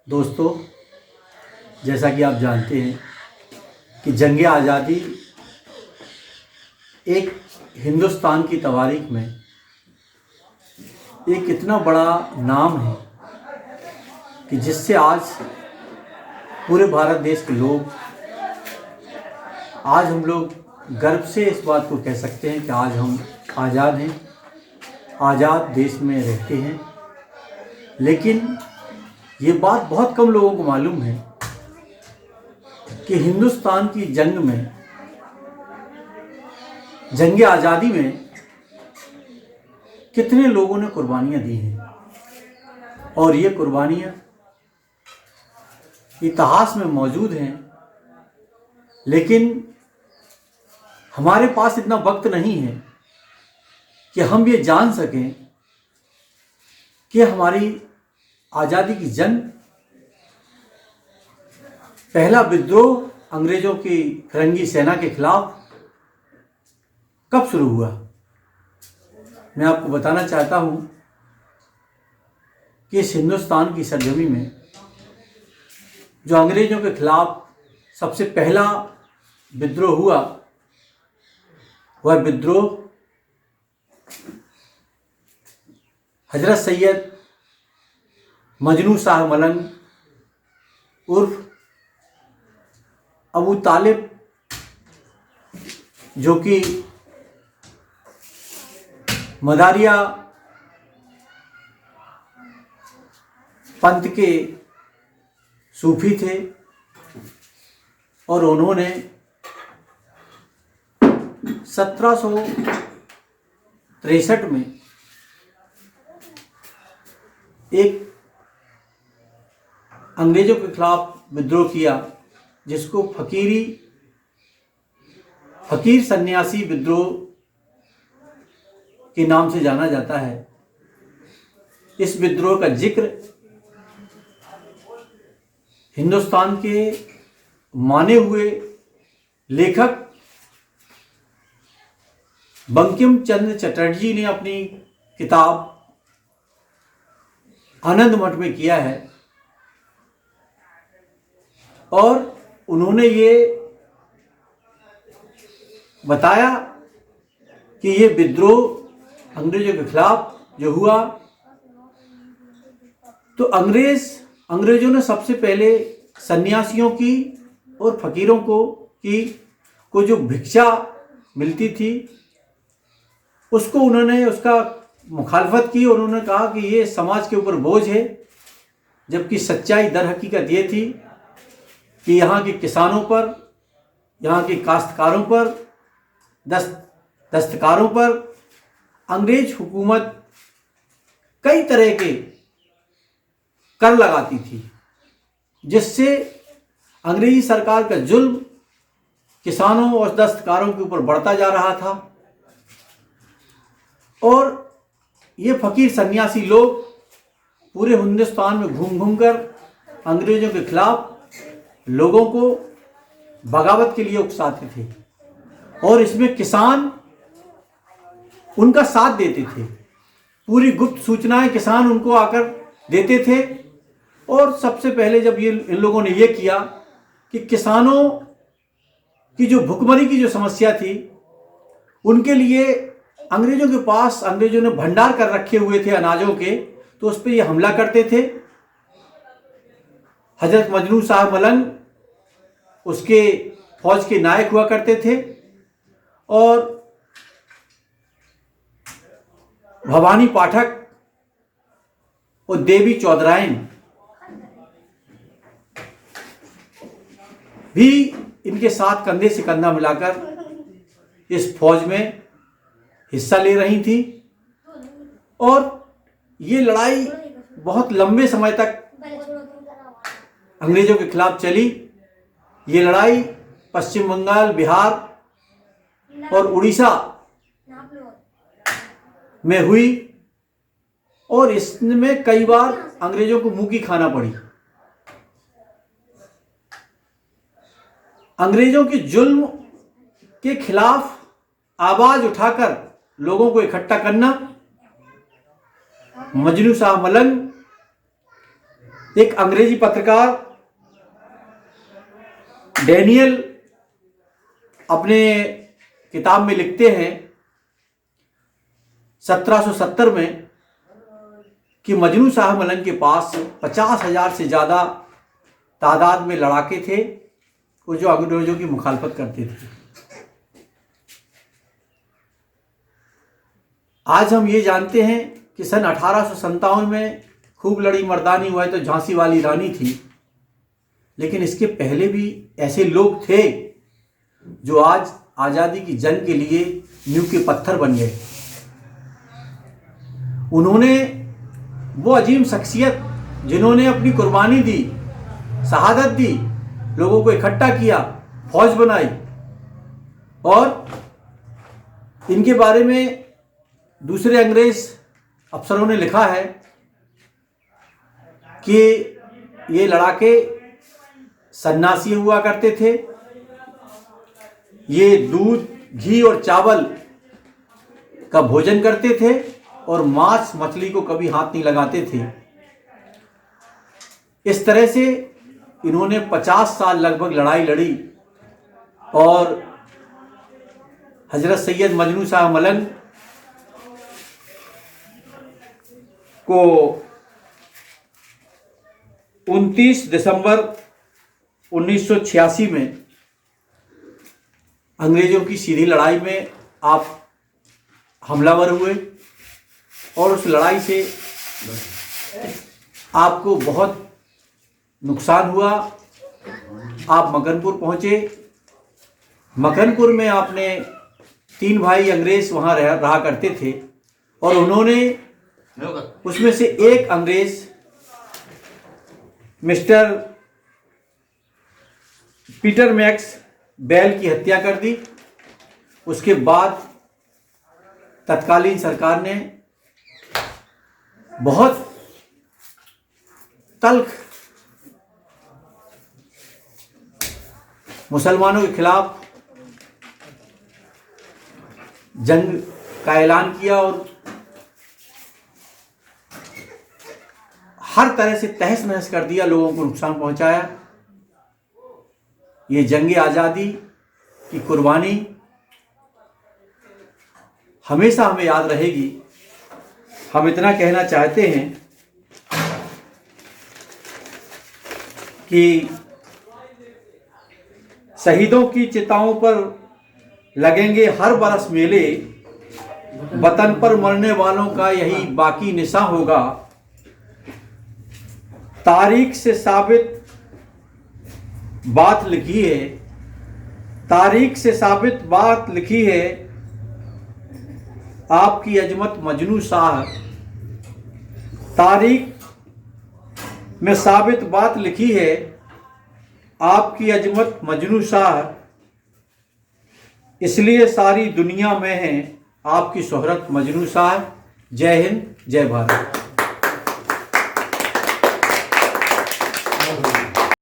दोस्तों, जैसा कि आप जानते हैं कि जंग आज़ादी एक हिंदुस्तान की तवारीख में एक इतना बड़ा नाम है कि जिससे आज पूरे भारत देश के लोग आज हम लोग गर्व से इस बात को कह सकते हैं कि आज हम आज़ाद हैं, आज़ाद देश में रहते हैं। लेकिन ये बात बहुत कम लोगों को मालूम है कि हिंदुस्तान की जंग में, जंग आज़ादी में कितने लोगों ने कुर्बानियाँ दी हैं और ये कुर्बानियाँ इतिहास में मौजूद हैं। लेकिन हमारे पास इतना वक्त नहीं है कि हम ये जान सकें कि हमारी आज़ादी की जंग, पहला विद्रोह अंग्रेज़ों की फिरंगी सेना के खिलाफ कब शुरू हुआ। मैं आपको बताना चाहता हूँ कि इस हिंदुस्तान की सरजमी में जो अंग्रेज़ों के खिलाफ सबसे पहला विद्रोह हुआ, वह विद्रोह हजरत सैयद मजनू शाह मलंग उर्फ अबू तालिब, जो कि मदारिया पंथ के सूफी थे और उन्होंने 1763 में एक अंग्रेज़ों के खिलाफ विद्रोह किया, जिसको फकीर सन्यासी विद्रोह के नाम से जाना जाता है। इस विद्रोह का जिक्र हिंदुस्तान के माने हुए लेखक बंकिम चंद्र चटर्जी ने अपनी किताब आनंद मठ में किया है और उन्होंने ये बताया कि ये विद्रोह अंग्रेज़ों के खिलाफ जो हुआ, तो अंग्रेज़ों ने सबसे पहले सन्यासियों की और फकीरों को जो भिक्षा मिलती थी उसको उसका मुखालफत की और उन्होंने कहा कि ये समाज के ऊपर बोझ है। जबकि सच्चाई दर हकीकत ये थी कि यहाँ के किसानों पर, यहाँ के काश्तकारों पर, दस्तकारों पर अंग्रेज हुकूमत कई तरह के कर लगाती थी, जिससे अंग्रेजी सरकार का जुल्म किसानों और दस्तकारों के ऊपर बढ़ता जा रहा था। और ये फकीर सन्यासी लोग पूरे हिंदुस्तान में घूम घूम कर अंग्रेज़ों के खिलाफ लोगों को बगावत के लिए उकसाते थे और इसमें किसान उनका साथ देते थे। पूरी गुप्त सूचनाएं किसान उनको आकर देते थे। और सबसे पहले जब इन लोगों ने ये किया कि किसानों की जो भुखमरी की जो समस्या थी, उनके लिए अंग्रेज़ों ने भंडार कर रखे हुए थे अनाजों के, तो उस पर ये हमला करते थे। हजरत मजनू शाह मलंग उसके फौज के नायक हुआ करते थे और भवानी पाठक और देवी चौधराइन भी इनके साथ कंधे से कंधा मिलाकर इस फौज में हिस्सा ले रही थी। और ये लड़ाई बहुत लंबे समय तक अंग्रेज़ों के खिलाफ चली। ये लड़ाई पश्चिम बंगाल, बिहार और उड़ीसा में हुई और इसमें कई बार अंग्रेज़ों को मुंह की खाना पड़ी। अंग्रेज़ों के जुल्म के खिलाफ आवाज़ उठाकर लोगों को इकट्ठा करना मजनू शाह मलंग एक अंग्रेजी पत्रकार डैनियल अपने किताब में लिखते हैं 1770 में कि मजनू शाह मलंग के पास 50,000 से ज़्यादा तादाद में लड़ाके थे वो जो अंग्रेजों की मुखालफत करते थे। आज हम ये जानते हैं कि सन 1857 में खूब लड़ी मर्दानी हुआ है तो झांसी वाली रानी थी, लेकिन इसके पहले भी ऐसे लोग थे जो आज आज़ादी की जंग के लिए नींव के पत्थर बन गए। उन्होंने वो अजीम शख्सियत जिन्होंने अपनी कुर्बानी दी, शहादत दी, लोगों को इकट्ठा किया, फौज बनाई, और इनके बारे में दूसरे अंग्रेज अफसरों ने लिखा है कि ये लड़ाके सन्यासी हुआ करते थे, ये दूध, घी और चावल का भोजन करते थे और मांस मछली को कभी हाथ नहीं लगाते थे। इस तरह से इन्होंने 50 साल लगभग लड़ाई लड़ी और हजरत सैयद मजनू शाह मलंग को 29 दिसंबर 1986 में अंग्रेजों की सीधी लड़ाई में आप हमलावर हुए और उस लड़ाई से आपको बहुत नुकसान हुआ। आप मकनपुर पहुंचे। मकनपुर में आपने 3 भाई अंग्रेज वहां रहा करते थे और उन्होंने उसमें से एक अंग्रेज मिस्टर पीटर मैक्स बेल की हत्या कर दी। उसके बाद तत्कालीन सरकार ने बहुत तल्ख मुसलमानों के खिलाफ जंग का ऐलान किया और हर तरह से तहस नहस कर दिया, लोगों को नुकसान पहुंचाया। ये जंग आज़ादी की कुर्बानी हमेशा हमें याद रहेगी। हम इतना कहना चाहते हैं कि शहीदों की चिताओं पर लगेंगे हर बरस मेले, वतन पर मरने वालों का यही बाकी निशा होगा। तारीख से साबित बात लिखी है, तारीख से साबित बात लिखी है, आपकी अजमत मजनू शाह। तारीख में साबित बात लिखी है, आपकी अजमत मजनू शाह। इसलिए सारी दुनिया में है आपकी शोहरत मजनू शाह। जय हिंद, जय भारत।